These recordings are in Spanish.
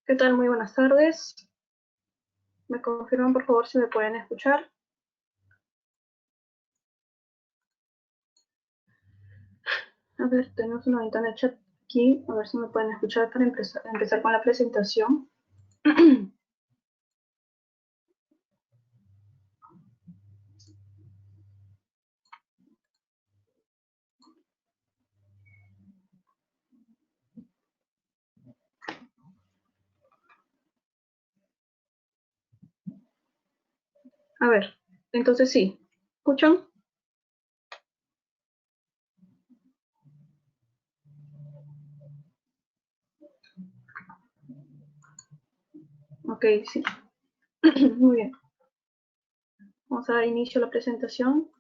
¿Qué tal? Muy buenas tardes. ¿Me confirman, por favor, si me pueden escuchar? A ver, tenemos una ventana de chat aquí. A ver si me pueden escuchar para empezar con la presentación. A ver, entonces sí. ¿Escuchan? Ok, sí. Muy bien. Vamos a dar inicio a la presentación.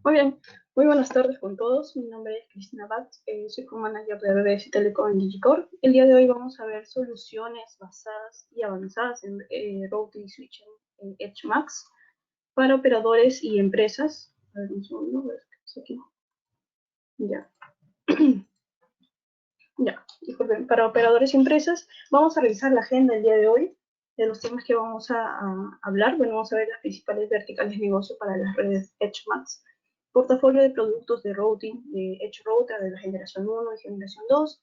Muy bien. Muy buenas tardes con todos. Mi nombre es Cristina Bat. Soy co-manager de BBS Telecom en Digicorp. El día de hoy vamos a ver soluciones basadas y avanzadas en routing y switching en EdgeMax para operadores y empresas. A ver, un segundo, a ver qué pasa aquí. Ya. Ya, disculpen. Para operadores y empresas, vamos a revisar la agenda el día de hoy de los temas que vamos a hablar. Bueno, vamos a ver las principales verticales de negocio para las redes EdgeMax, portafolio de productos de routing de Edge Router de la generación 1 y generación 2,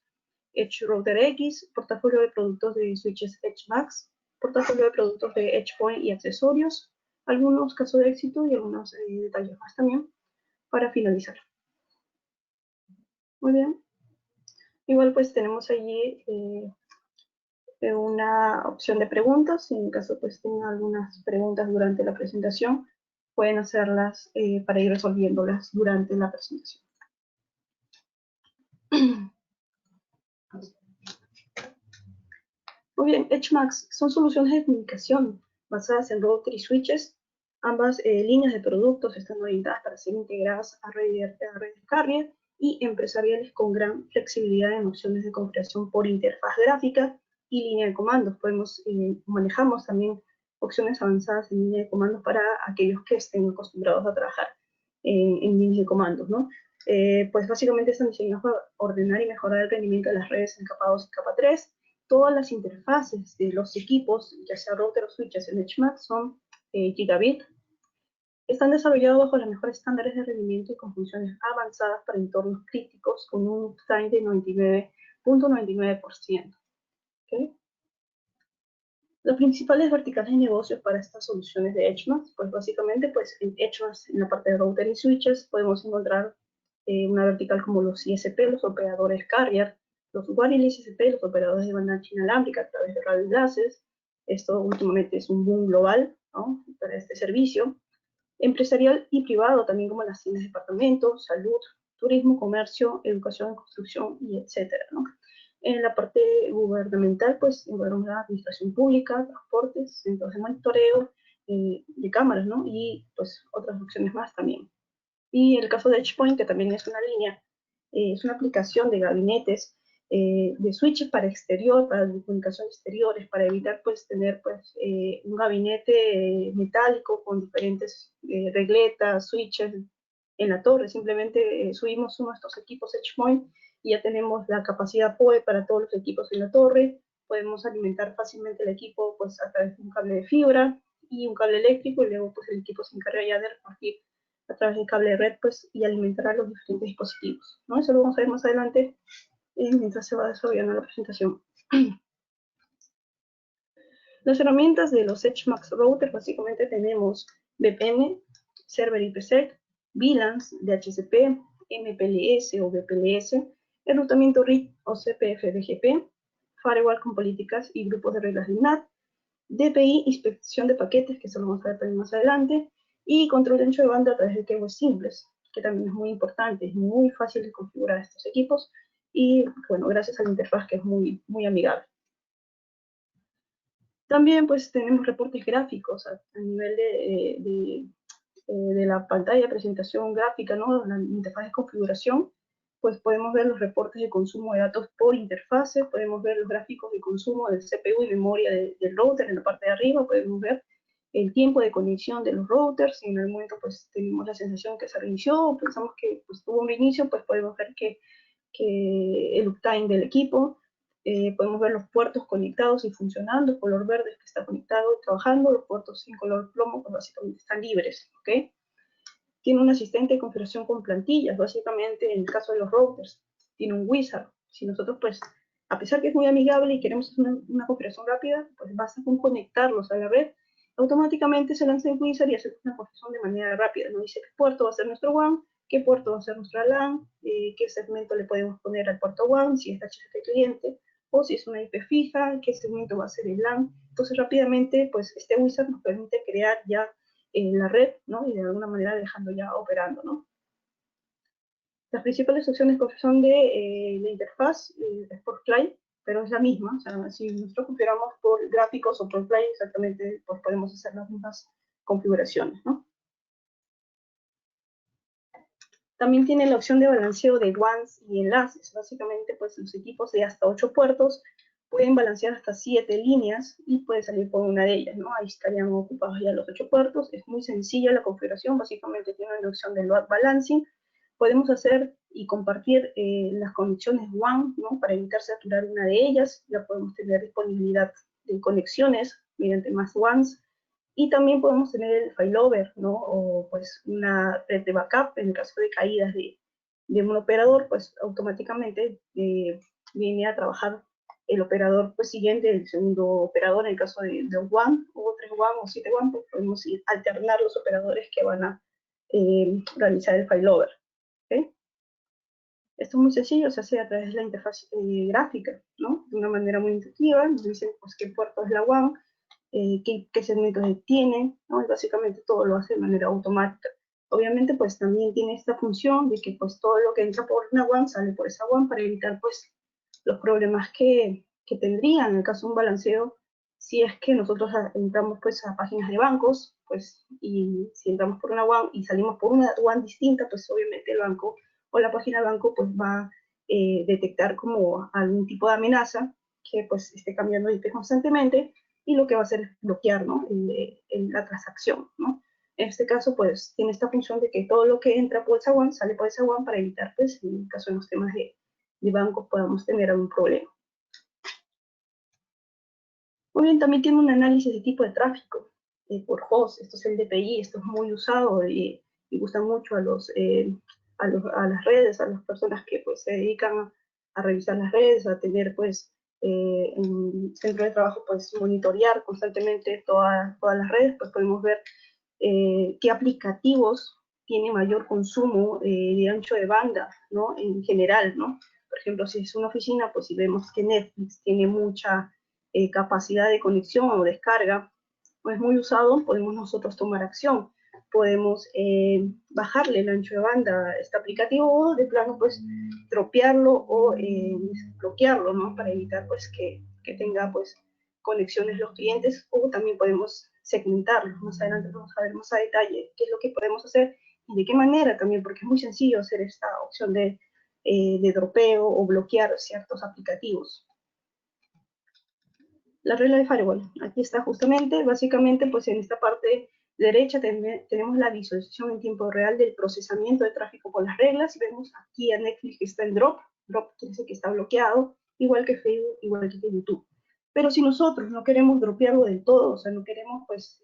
Edge Router X, portafolio de productos de switches EdgeMax, portafolio de productos de EdgePoint y accesorios, algunos casos de éxito y algunos detalles más también para finalizar. Muy bien. Igual pues tenemos allí una opción de preguntas. Si en caso pues tengan algunas preguntas durante la presentación, pueden hacerlas para ir resolviéndolas durante la presentación. Muy bien, EdgeMax son soluciones de comunicación basadas en router y switches. Ambas líneas de productos están orientadas para ser integradas a redes carrier y empresariales con gran flexibilidad en opciones de configuración por interfaz gráfica y línea de comandos. Manejamos también opciones avanzadas en línea de comandos para aquellos que estén acostumbrados a trabajar en líneas de comandos, ¿no? Pues básicamente están diseñados para ordenar y mejorar el rendimiento de las redes en capa 2 y capa 3. Todas las interfaces de los equipos, ya sea router o switches en EdgeMax, son gigabit. Están desarrollados bajo los mejores estándares de rendimiento y con funciones avanzadas para entornos críticos con un uptime de 99.99%. ¿Okay? Los principales verticales de negocios para estas soluciones de EdgeMax, pues básicamente pues en EdgeMax, en la parte de router y switches, podemos encontrar una vertical como los ISP, los operadores carrier, los wireless ISP, los operadores de banda ancha inalámbrica a través de radio enlaces. Esto últimamente es un boom global, ¿no?, para este servicio. Empresarial y privado, también como las tiendas de departamentos, salud, turismo, comercio, educación, construcción y etcétera, ¿no? En la parte gubernamental, pues, encontramos la administración pública, transportes, centros de monitoreo, de cámaras, ¿no? Y, pues, otras opciones más también. Y el caso de EdgePoint, que también es una línea, es una aplicación de gabinetes de switches para exterior, para comunicación exteriores, para evitar pues tener pues un gabinete metálico con diferentes regletas, switches en la torre. Simplemente subimos uno de estos equipos EdgePoint y ya tenemos la capacidad PoE para todos los equipos en la torre. Podemos alimentar fácilmente el equipo pues a través de un cable de fibra y un cable eléctrico, y luego pues el equipo se encarga ya de repartir a través del cable de red pues, y alimentar a los diferentes dispositivos, ¿no? Eso lo vamos a ver más adelante mientras se va desarrollando la presentación. Las herramientas de los EdgeMax Router, básicamente tenemos VPN, Server IPsec, VLANs, DHCP, MPLS o VPLS, enrutamiento RIP o CPF-BGP, firewall con políticas y grupos de reglas de NAT, DPI, inspección de paquetes, que eso lo vamos a ver también más adelante, y control de ancho de banda a través de cables simples, que también es muy importante, es muy fácil de configurar estos equipos, y bueno, gracias a la interfaz que es muy, muy amigable. También pues tenemos reportes gráficos a nivel de la pantalla de presentación gráfica, ¿no? La interfaz de configuración, pues podemos ver los reportes de consumo de datos por interfase, podemos ver los gráficos de consumo del CPU y memoria del router en la parte de arriba, podemos ver el tiempo de conexión de los routers, y en el momento pues tenemos la sensación que se reinició, pensamos que pues, tuvo un reinicio, pues podemos ver que el uptime del equipo, podemos ver los puertos conectados y funcionando, el color verde que está conectado y trabajando, los puertos sin color plomo pues básicamente están libres, ¿ok? Tiene un asistente de configuración con plantillas, básicamente en el caso de los routers, tiene un wizard. Si nosotros pues, a pesar que es muy amigable y queremos hacer una configuración rápida, pues basta con conectarlos a la red, automáticamente se lanza el wizard y hace una configuración de manera rápida. Nos dice qué puerto va a ser nuestro WAN, qué puerto va a ser nuestra LAN, qué segmento le podemos poner al puerto WAN, si es HTTP cliente, o si es una IP fija, qué segmento va a ser el LAN. Entonces rápidamente, pues este wizard nos permite crear ya la red, ¿no? Y de alguna manera dejando ya operando, ¿no? Las principales opciones son de la interfaz es por client, pero es la misma. O sea, si nosotros configuramos por gráficos o por client, exactamente, pues podemos hacer las mismas configuraciones, ¿no? También tiene la opción de balanceo de WANs y enlaces. Básicamente, pues los equipos de hasta 8 puertos pueden balancear hasta 7 líneas y puede salir por una de ellas, ¿no? Ahí estarían ocupados ya los 8 puertos. Es muy sencilla la configuración, básicamente tiene una opción de load balancing. Podemos hacer y compartir las conexiones WAN, ¿no? Para evitar saturar una de ellas. Ya podemos tener disponibilidad de conexiones mediante más WANs. Y también podemos tener el failover, ¿no? O pues una red de backup en el caso de caídas de un operador, pues automáticamente viene a trabajar el operador pues, siguiente, el segundo operador, en el caso de un WAN, o 3 WAN o 7 WAN, pues podemos ir alternar los operadores que van a realizar el failover. ¿Okay? Esto es muy sencillo, se hace a través de la interfaz gráfica, ¿no? De una manera muy intuitiva, nos dicen pues, qué puerto es la WAN, qué segmentos tiene, ¿no? Y básicamente todo lo hace de manera automática. Obviamente, pues también tiene esta función de que pues todo lo que entra por una WAN sale por esa WAN para evitar pues los problemas que tendrían en el caso de un balanceo si es que nosotros entramos pues a páginas de bancos, pues, y si entramos por una WAN y salimos por una WAN distinta, pues obviamente el banco o la página de banco pues va a detectar como algún tipo de amenaza que pues esté cambiando de IP constantemente, y lo que va a hacer es bloquear, ¿no? la transacción, ¿no? En este caso, pues, tiene esta función de que todo lo que entra por esa WAN sale por esa WAN para evitar, pues, en el caso de los temas de bancos, podamos tener algún problema. Muy bien, también tiene un análisis de tipo de tráfico por host. Esto es el DPI, esto es muy usado y gusta mucho a las redes, a las personas que pues, se dedican a revisar las redes, a tener pues en centro de trabajo pues monitorear constantemente todas las redes, pues podemos ver qué aplicativos tiene mayor consumo de ancho de banda, ¿no? En general, ¿no? Por ejemplo, si es una oficina, pues si vemos que Netflix tiene mucha capacidad de conexión o descarga, pues muy usado, podemos nosotros tomar acción. Podemos bajarle el ancho de banda a este aplicativo o de plano pues dropearlo o bloquearlo, ¿no? Para evitar pues que tenga pues conexiones los clientes, o también podemos segmentarlos. Más adelante vamos a ver más a detalle qué es lo que podemos hacer y de qué manera también, porque es muy sencillo hacer esta opción de dropeo o bloquear ciertos aplicativos. La regla de firewall, aquí está justamente, básicamente pues en esta parte derecha tenemos la visualización en tiempo real del procesamiento de tráfico con las reglas. Vemos aquí a Netflix que está en drop quiere decir que está bloqueado, igual que Facebook, igual que YouTube. Pero si nosotros no queremos dropearlo del todo, o sea, no queremos pues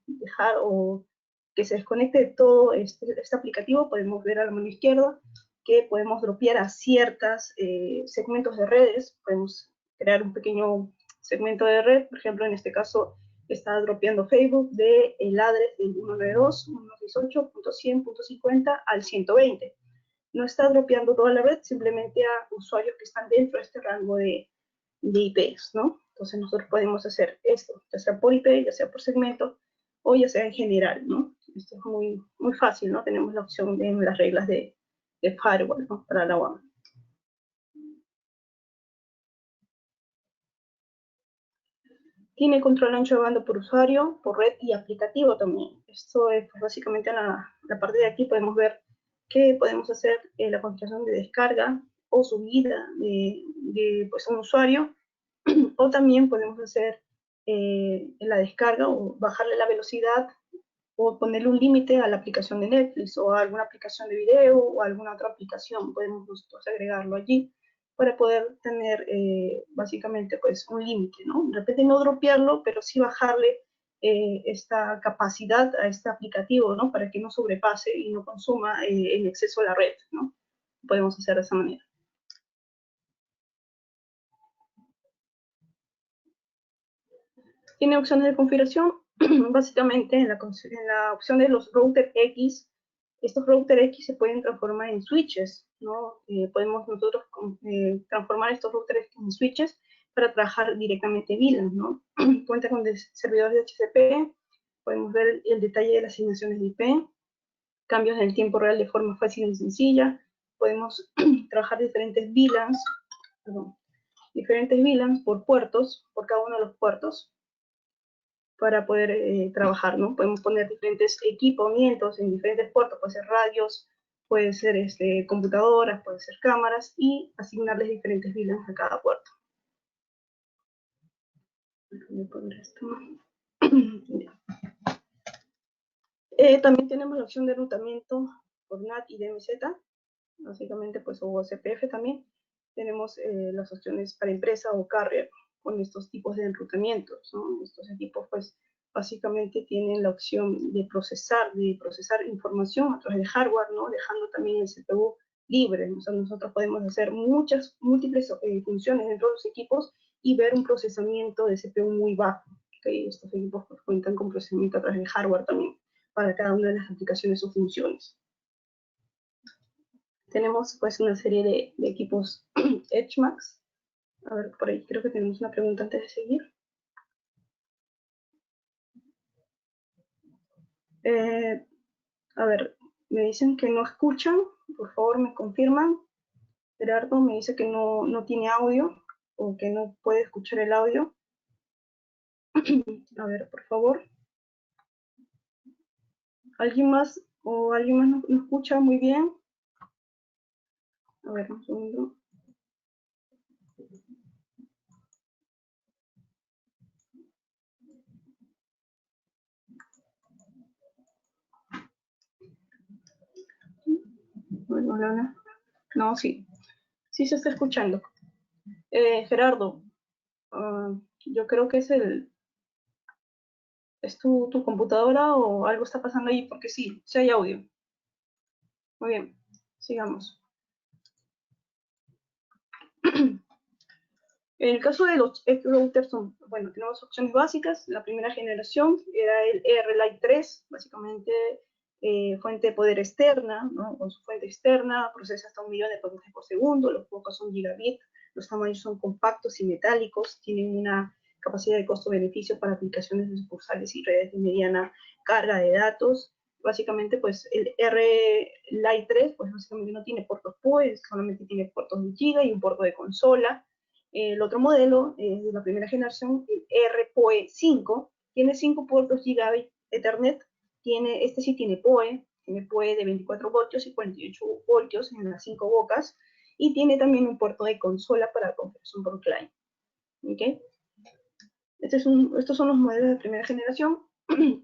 dejar o que se desconecte de todo este aplicativo, podemos ver a la mano izquierda que podemos dropear a ciertos segmentos de redes, podemos crear un pequeño segmento de red, por ejemplo, en este caso está dropeando Facebook de el address del 192.168.100.50 al 120. No está dropeando toda la red, simplemente a usuarios que están dentro de este rango de IPs, ¿no? Entonces nosotros podemos hacer esto, ya sea por IP, ya sea por segmento, o ya sea en general, ¿no? Esto es muy, muy fácil, ¿no? Tenemos la opción de las reglas de firewall, ¿no? Para la WAN. Tiene control ancho de banda por usuario, por red y aplicativo también. Esto es pues, básicamente en la parte de aquí podemos ver que podemos hacer la configuración de descarga o subida de pues, un usuario, o también podemos hacer la descarga o bajarle la velocidad o ponerle un límite a la aplicación de Netflix o a alguna aplicación de video o a alguna otra aplicación. Podemos nosotros agregarlo allí para poder tener básicamente pues un límite, ¿no? De repente no dropearlo, pero sí bajarle esta capacidad a este aplicativo, ¿no? Para que no sobrepase y no consuma en exceso la red, ¿no? Podemos hacer de esa manera. Tiene opciones de configuración, básicamente en la opción de los router X, estos router X se pueden transformar en switches, ¿no? Podemos nosotros transformar estos routers en switches para trabajar directamente VLAN, ¿no? Cuenta con servidores de HCP, podemos ver el detalle de las asignaciones de IP, cambios en el tiempo real de forma fácil y sencilla, podemos trabajar diferentes VLANs por puertos, por cada uno de los puertos, para poder trabajar, ¿no? Podemos poner diferentes equipamientos en diferentes puertos, puede ser radios, puede ser computadoras, puede ser cámaras, y asignarles diferentes VLANs a cada puerto. Voy a poner esto. También tenemos la opción de enrutamiento por NAT y DMZ, básicamente pues o OSPF también. Tenemos las opciones para empresa o carrier con estos tipos de enrutamientos, ¿no? Estos equipos pues básicamente tienen la opción de procesar información a través de hardware, ¿no? Dejando también el CPU libre. O sea, nosotros podemos hacer múltiples funciones dentro de los equipos y ver un procesamiento de CPU muy bajo. ¿Okay? Estos equipos pues, cuentan con procesamiento a través de hardware también para cada una de las aplicaciones o funciones. Tenemos pues una serie de equipos EdgeMax. A ver, por ahí creo que tenemos una pregunta antes de seguir. A ver, me dicen que no escuchan, por favor me confirman. Gerardo me dice que no tiene audio o que no puede escuchar el audio. A ver, por favor. ¿Alguien más no escucha muy bien? A ver, un segundo. Bueno, no, sí. Sí se está escuchando. Gerardo, yo creo que es tu computadora o algo está pasando ahí, porque sí hay audio. Muy bien, sigamos. En el caso de los edge routers, bueno, tenemos opciones básicas. La primera generación era el R-Lite 3, básicamente fuente de poder externa, ¿no? Con su fuente externa procesa hasta 1 millón de paquetes por segundo, los pocos son gigabit, los tamaños son compactos y metálicos, tienen una capacidad de costo-beneficio para aplicaciones de sucursales y redes de mediana carga de datos. Básicamente, pues el R-Lite 3, pues básicamente no tiene puertos PoE, solamente tiene puertos de giga y un puerto de consola. El otro modelo de la primera generación, el RPoE 5, tiene 5 puertos Gigabit Ethernet. Este sí tiene PoE de 24 voltios y 48 voltios en las 5 bocas, y tiene también un puerto de consola para configuración por client. ¿Okay? Estos son los modelos de primera generación.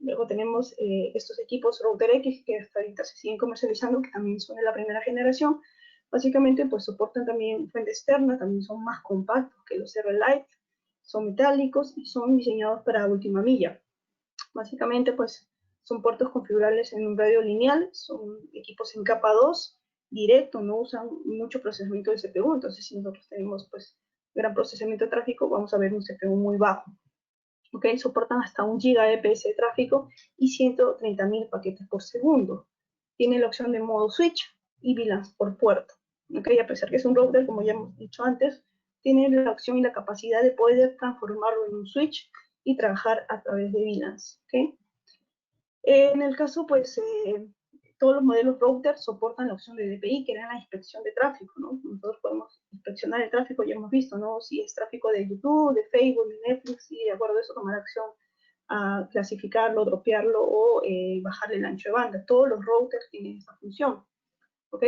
Luego tenemos estos equipos Router X que hasta ahorita se siguen comercializando, que también son de la primera generación. Básicamente, pues soportan también fuente externa, también son más compactos que los R-Lite, son metálicos y son diseñados para última milla. Básicamente, pues son puertos configurables en un radio lineal, son equipos en capa 2, directo, no usan mucho procesamiento de CPU, entonces si nosotros tenemos pues gran procesamiento de tráfico, vamos a ver un CPU muy bajo. Okay, soportan hasta 1 Gbps de tráfico y 130.000 paquetes por segundo. Tiene la opción de modo switch y VLANs por puerto. Okay, a pesar que es un router, como ya hemos dicho antes, tiene la opción y la capacidad de poder transformarlo en un switch y trabajar a través de VLANs. Okay. En el caso, pues, todos los modelos router soportan la opción de DPI, que era la inspección de tráfico, ¿no? Nosotros podemos redireccionar el tráfico, ya hemos visto, ¿no? Si es tráfico de YouTube, de Facebook, de Netflix, y de acuerdo a eso tomar acción a clasificarlo, dropearlo o bajarle el ancho de banda. Todos los routers tienen esta función, ¿ok?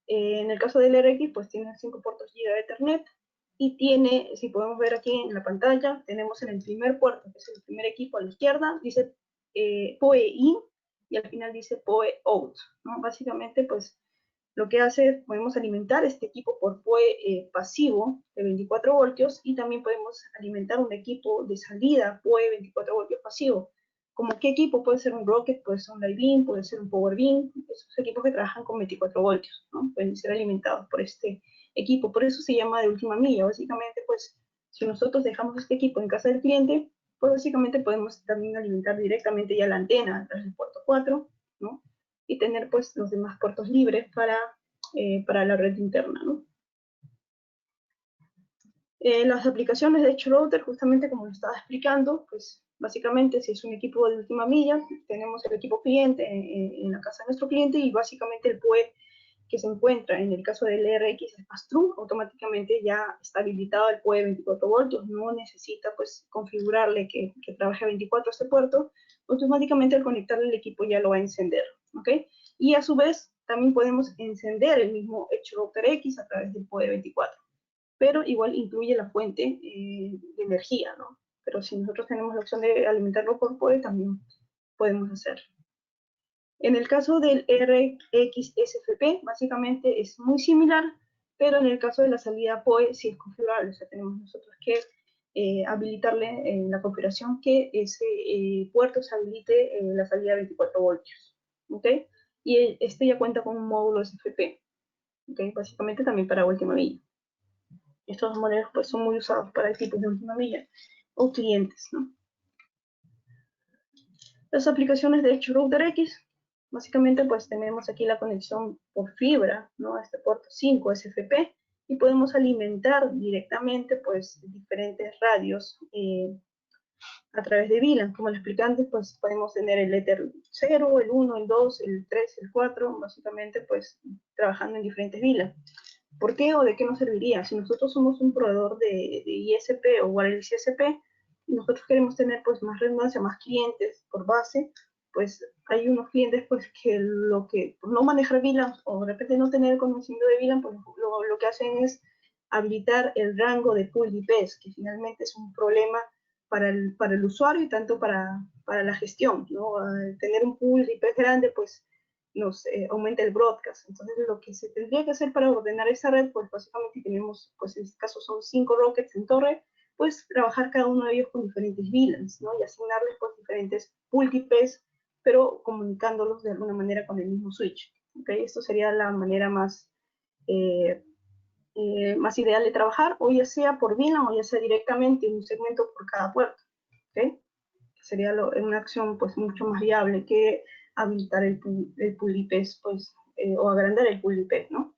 En el caso del RX, pues tiene 5 puertos GB de Ethernet y tiene, si podemos ver aquí en la pantalla, tenemos en el primer puerto, que es el primer equipo a la izquierda, dice PoE in y al final dice PoE out, ¿no? Básicamente, pues lo que hace es podemos alimentar este equipo por PoE pasivo de 24 voltios y también podemos alimentar un equipo de salida PoE 24 voltios pasivo. ¿Como qué equipo? Puede ser un Rocket, puede ser un Lightbeam, puede ser un PowerBeam, esos equipos que trabajan con 24 voltios, ¿no? Pueden ser alimentados por este equipo, por eso se llama de última milla. Básicamente, pues, si nosotros dejamos este equipo en casa del cliente, pues básicamente podemos también alimentar directamente ya la antena a través del puerto 4, ¿no? Y tener pues los demás puertos libres para la red interna, ¿no? Las aplicaciones de Edge Router, justamente como lo estaba explicando, pues básicamente si es un equipo de última milla, tenemos el equipo cliente en la casa de nuestro cliente y básicamente el PoE que se encuentra en el caso del RX Pass-Through, automáticamente ya está habilitado el PoE 24 voltios, no necesita pues configurarle que trabaje 24 este puerto, automáticamente al conectarle el equipo ya lo va a encender, ¿ok? Y a su vez también podemos encender el mismo Edge Router X a través del PoE 24, pero igual incluye la fuente de energía, ¿no? Pero si nosotros tenemos la opción de alimentarlo por PoE, también podemos hacerlo. En el caso del RxSFP, básicamente es muy similar, pero en el caso de la salida PoE sí es configurable, o sea, tenemos nosotros que habilitarle en la configuración que ese puerto se habilite en la salida 24 voltios, ¿ok? Y este ya cuenta con un módulo SFP, ¿ok? Básicamente también para última milla. Estos modelos pues son muy usados para equipos de última milla o clientes, ¿no? Las aplicaciones de Edge Router X, básicamente pues tenemos aquí la conexión por fibra, ¿no? A este puerto 5 SFP y podemos alimentar directamente pues diferentes radios a través de VLAN. Como les expliqué antes, pues podemos tener el Ether 0, el 1, el 2, el 3, el 4, básicamente pues trabajando en diferentes VLAN. ¿Por qué o de qué nos serviría? Si nosotros somos un proveedor de ISP o Wireless ISP y nosotros queremos tener pues más redundancia, más clientes por base, pues hay unos clientes pues que lo que por no manejar VLAN o de repente no tener conocimiento de VLAN, pues lo que hacen es habilitar el rango de pool IPs, que finalmente es un problema para el usuario y tanto para la gestión, ¿no? Al tener un pool de IPs grande, pues nos aumenta el broadcast. Entonces, lo que se tendría que hacer para ordenar esa red, pues básicamente tenemos, pues en este caso son 5 rockets en torre, pues trabajar cada uno de ellos con diferentes VLANs, ¿no? Y asignarles pues diferentes pool IPs, pero comunicándolos de alguna manera con el mismo switch, ¿ok? Esto sería la manera más más ideal de trabajar, o ya sea por VLAN o ya sea directamente un segmento por cada puerto, ¿ok? Sería una acción pues mucho más viable que habilitar el pool IPs, pues, o agrandar el pool IP, ¿no?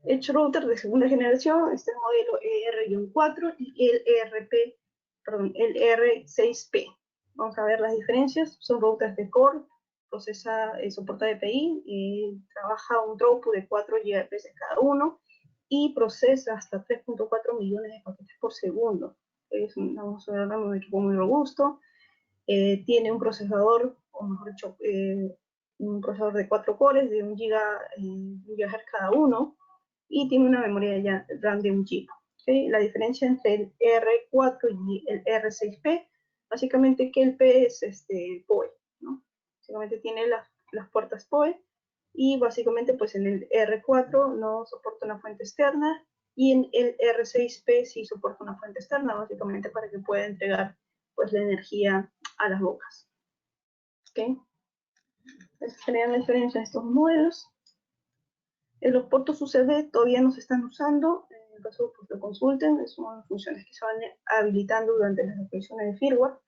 Edge Router de segunda generación, este es el modelo ER-4 y el R6P. Vamos a ver las diferencias, son routers de core, soporta DPI, trabaja un throughput de 4 Gbps cada uno y procesa hasta 3.4 millones de paquetes por segundo. Vamos a hablar de un equipo muy robusto. Tiene un procesador, o mejor dicho, un procesador de 4 cores de 1 GHz cada uno y tiene una memoria RAM de 1 GB. ¿Okay? La diferencia entre el R4 y el R6P, básicamente que el P es PoE, ¿no? Básicamente tiene las puertas PoE y básicamente pues en el R4 no soporta una fuente externa y en el R6P sí soporta una fuente externa, básicamente para que pueda entregar pues la energía a las bocas. ¿Okay? Entonces, serían la diferencia de estos modelos. Los puertos UCB todavía no se están usando, en el caso que lo consulten, son funciones que se van habilitando durante las actualizaciones de firmware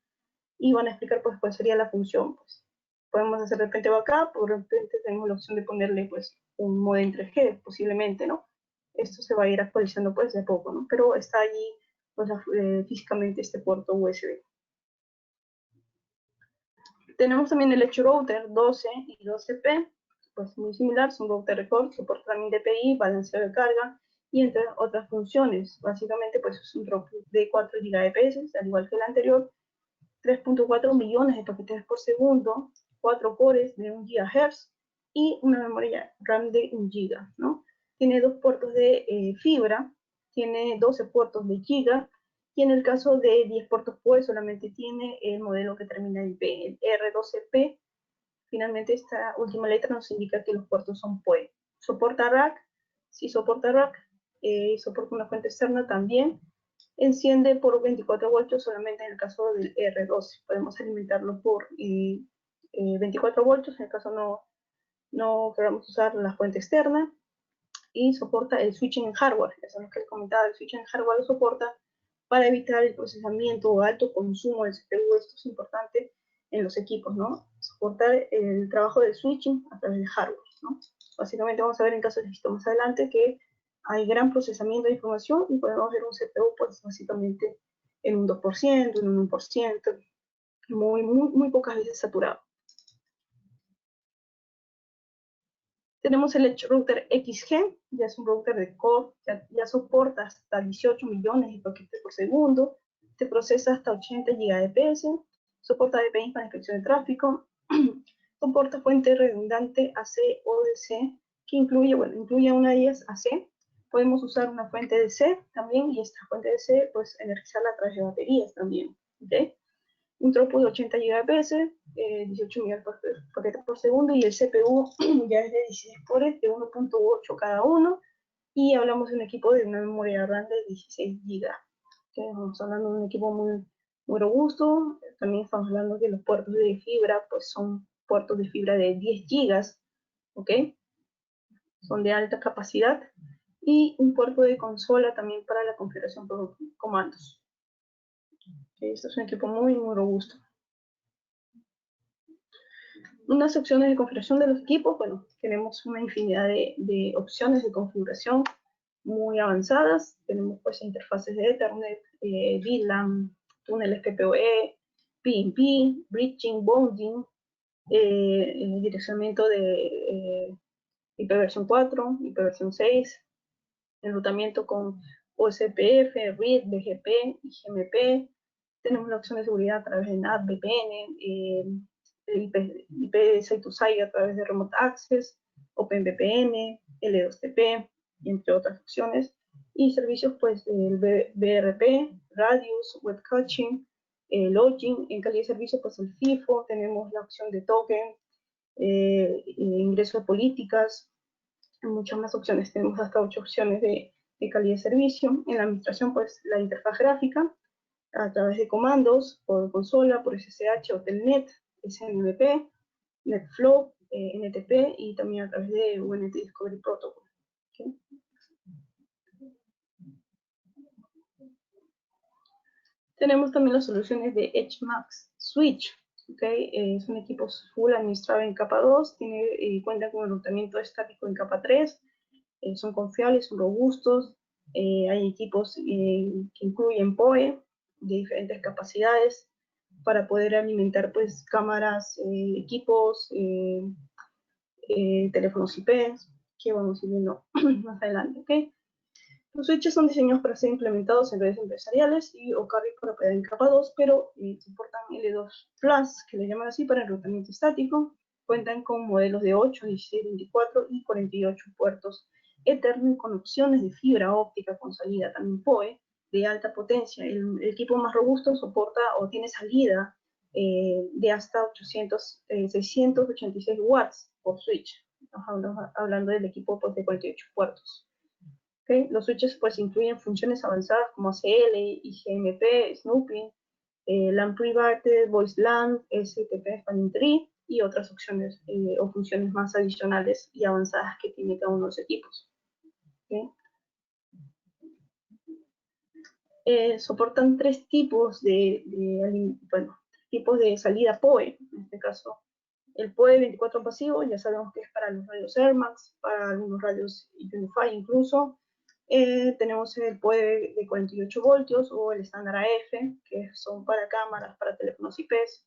y van a explicar pues cuál sería la función. Pues. Podemos hacer de repente backup, por repente tenemos la opción de ponerle pues un modem 3G, posiblemente, ¿no? Esto se va a ir actualizando pues de a poco, ¿no? Pero está allí pues, físicamente este puerto USB. Tenemos también el Edge Router 12 y 12P. pues muy similar, son router record, soporta también DPI, balanceo de carga, y entre otras funciones. Básicamente, pues es un throughput de 4 Gbps, al igual que el anterior, 3.4 millones de paquetes por segundo, 4 cores de 1 GHz y una memoria RAM de 1 GB, ¿no? Tiene 2 puertos de fibra, tiene 12 puertos de giga, y en el caso de 10 puertos PoE solamente tiene el modelo que termina en P, el R12P. Finalmente, esta última letra nos indica que los puertos son PoE. ¿Soporta rack? Sí, soporta rack. Soporta una fuente externa también. Enciende por 24 voltios solamente en el caso del R12. Podemos alimentarlo por 24 voltios en el caso no queramos usar la fuente externa. Y soporta el switching en hardware. Eso es lo que les comentaba, el switching en hardware lo soporta para evitar el procesamiento o alto consumo del CPU. Esto es importante en los equipos, ¿no? Soportar el trabajo del switching a través de hardware, ¿no? Básicamente vamos a ver en caso de éxito más adelante que hay gran procesamiento de información y podemos ver un CPU pues básicamente en un 2%, en un 1%, muy pocas veces saturado. Tenemos el Edge Router XG, ya es un router de core, ya soporta hasta 18 millones de paquetes por segundo, te procesa hasta 80 Gbps, soporta DPI para inspección de tráfico, soporta fuente redundante AC o DC, que incluye una 10 AC. Podemos usar una fuente DC también, y esta fuente DC, pues, energizarla a través de baterías también, ¿ok? Un throughput de 80 Gbps, 18 millones de paquetes por segundo, y el CPU ya es de 16 cores, de 1.8 cada uno, y hablamos de un equipo de una memoria RAM de 16 GB. Estamos hablando de un equipo muy robusto. También estamos hablando de los puertos de fibra, pues son puertos de fibra de 10 GB, ¿ok? Son de alta capacidad, y un puerto de consola también para la configuración por comandos. Este es un equipo muy robusto. Unas opciones de configuración de los equipos, bueno, tenemos una infinidad de opciones de configuración muy avanzadas. Tenemos pues interfaces de Ethernet, VLAN, túneles PPoE, PNP, bridging, bonding, direccionamiento de IP versión 4, IP versión 6, enrutamiento con OSPF, RID, BGP, IGMP. Tenemos la opción de seguridad a través de NAT, VPN, IP Site-to-Site a través de Remote Access, OpenVPN, L2TP, entre otras opciones. Y servicios pues del BRP, Radius, Web Caching, Login. En calidad de servicio pues el FIFO, tenemos la opción de token, ingreso de políticas, muchas más opciones. Tenemos hasta 8 opciones de calidad de servicio. En la administración pues la interfaz gráfica a través de comandos, por consola, por SSH o Telnet, SNMP, NetFlow, NTP, y también a través de UNT Discovery Protocol. ¿Okay? Tenemos también las soluciones de EdgeMax Switch. ¿Okay? Son equipos full administrados en capa 2, cuentan con enrutamiento estático en capa 3, son confiables, son robustos. Hay equipos que incluyen PoE de diferentes capacidades para poder alimentar pues cámaras, equipos, teléfonos IP, que vamos a ir viendo más adelante, ¿ok? Los switches son diseñados para ser implementados en redes empresariales y o carrier para operar en capa 2, pero soportan L2 Plus, que le llaman así, para enrutamiento estático. Cuentan con modelos de 8, 16, 24 y 48 puertos Ethernet con opciones de fibra óptica con salida también PoE de alta potencia. El equipo más robusto soporta o tiene salida de hasta 686 watts por switch. Estamos hablando del equipo pues, de 48 puertos. ¿Okay? Los switches pues incluyen funciones avanzadas como ACL, IGMP, Snooping, LAN Private, Voice LAN, STP Spanning Tree y otras opciones o funciones más adicionales y avanzadas que tiene cada uno de los equipos. ¿Okay? Soportan 3 tipos tipos de salida PoE, en este caso. El PoE 24 pasivo, ya sabemos que es para los radios AirMax, para algunos radios Unify incluso. Tenemos el PoE de 48 voltios o el estándar AF, que son para cámaras, para teléfonos IPs.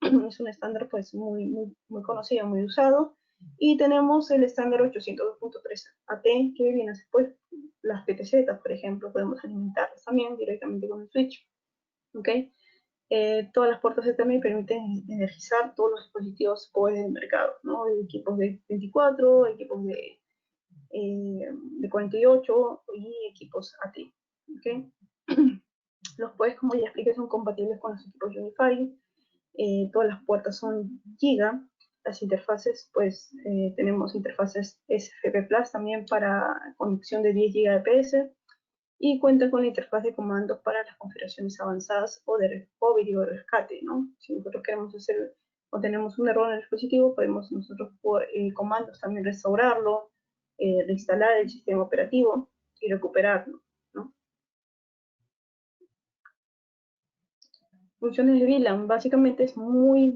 Es un estándar pues muy conocido, muy usado. Y tenemos el estándar 802.3 AT, que viene después las PTZ, por ejemplo, podemos alimentarlas también directamente con el switch. ¿Ok? Todas las puertas Ethernet permiten energizar todos los dispositivos POE del mercado, ¿no? Equipos de 24, equipos de 48 y equipos AT. ¿Okay? Los POEs, como ya expliqué, son compatibles con los equipos Unify. Todas las puertas son Giga. Las interfaces, pues tenemos interfaces SFP Plus también para conexión de 10 Gbps y cuenta con la interfaz de comandos para las configuraciones avanzadas o de recovery o de rescate, ¿no? Si nosotros queremos hacer o tenemos un error en el dispositivo, podemos nosotros por comandos también restaurarlo, reinstalar el sistema operativo y recuperarlo, ¿no? Funciones de VLAN, básicamente es muy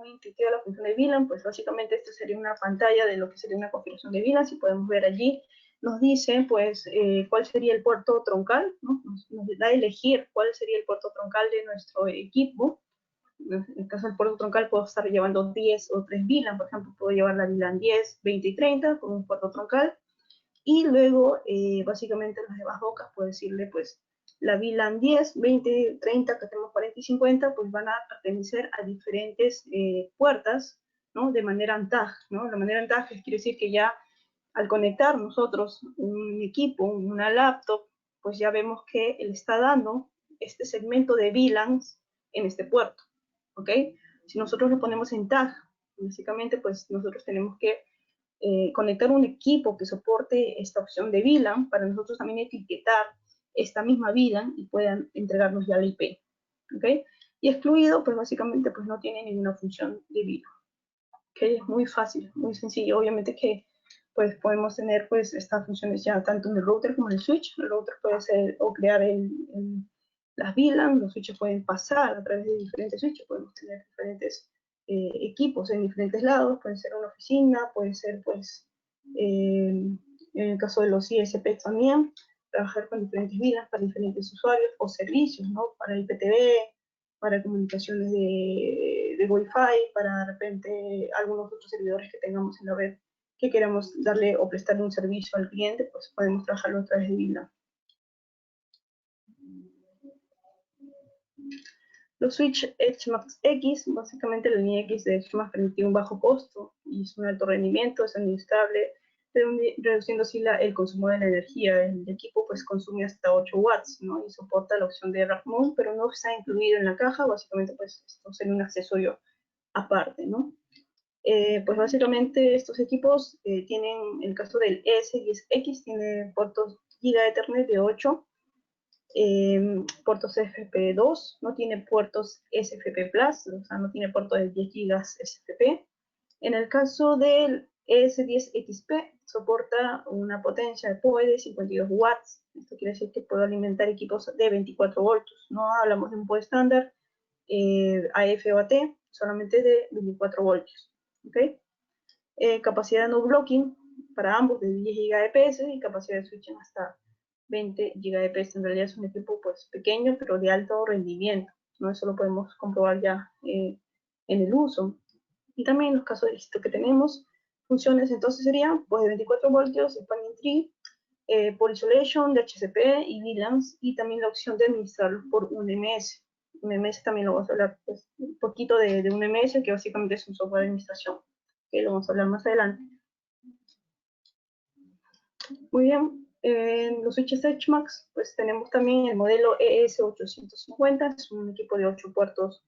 intuitiva la función de VLAN, pues básicamente esta sería una pantalla de lo que sería una configuración de VLAN. Si podemos ver allí, nos dice pues cuál sería el puerto troncal, ¿no? Nos da a elegir cuál sería el puerto troncal de nuestro equipo. En el caso del puerto troncal puedo estar llevando 10 o 3 VLAN, por ejemplo, puedo llevar la VLAN 10, 20 y 30 con un puerto troncal, y luego básicamente las demás bocas puedo decirle pues la VLAN 10, 20, 30, que tenemos 40 y 50, pues van a pertenecer a diferentes puertas, ¿no? De manera ANTAG, ¿no? La manera ANTAG quiere decir que ya al conectar nosotros un equipo, una laptop, pues ya vemos que él está dando este segmento de VLANs en este puerto, ¿ok? Si nosotros lo ponemos en tag, básicamente pues nosotros tenemos que conectar un equipo que soporte esta opción de VLAN para nosotros también etiquetar esta misma VLAN y puedan entregarnos ya la IP, ¿ok? Y excluido, pues básicamente pues no tiene ninguna función de VLAN, ¿ok? Es muy fácil, muy sencillo. Obviamente que pues podemos tener pues estas funciones ya tanto en el router como en el switch. El router puede ser o crear las VLAN, los switches pueden pasar a través de diferentes switches, podemos tener diferentes equipos en diferentes lados, puede ser una oficina, puede ser pues en el caso de los ISP también, trabajar con diferentes VLANs para diferentes usuarios o servicios, ¿no? Para IPTV, para comunicaciones de Wi-Fi, para de repente algunos otros servidores que tengamos en la red que queramos darle o prestarle un servicio al cliente, pues podemos trabajarlo a través de VLAN. Los switch HMAX X, básicamente la línea X de HMAX permite un bajo costo y es un alto rendimiento, es administrable, reduciendo así el consumo de la energía. El equipo pues consume hasta 8 watts, ¿no? Y soporta la opción de Rack Mount, pero no está incluido en la caja, básicamente pues esto sería un accesorio aparte, ¿no? Pues básicamente estos equipos tienen, el caso del ES10X, tiene puertos Giga Ethernet de 8, puertos FP2, no tiene puertos SFP Plus, o sea, no tiene puertos de 10 GB SFP. En el caso del ES10XP, soporta una potencia de PoE de 52 watts. Esto quiere decir que puede alimentar equipos de 24 voltios. No hablamos de un PoE estándar AF o AT, solamente de 24 voltios. ¿Okay? Capacidad no blocking para ambos de 10 Gbps y capacidad de switching hasta 20 Gbps. En realidad es un equipo pues pequeño pero de alto rendimiento, ¿no? Eso lo podemos comprobar ya en el uso. Y también en los casos de éxito que tenemos, funciones entonces serían pues de 24 voltios, spanning tree, por isolation, DHCP y VLANs, y también la opción de administrarlos por un MS. Un MS también lo vamos a hablar pues, un poquito de un MS, que básicamente es un software de administración, que lo vamos a hablar más adelante. Muy bien, en los switches HMAX, pues tenemos también el modelo ES850, es un equipo de 8 puertos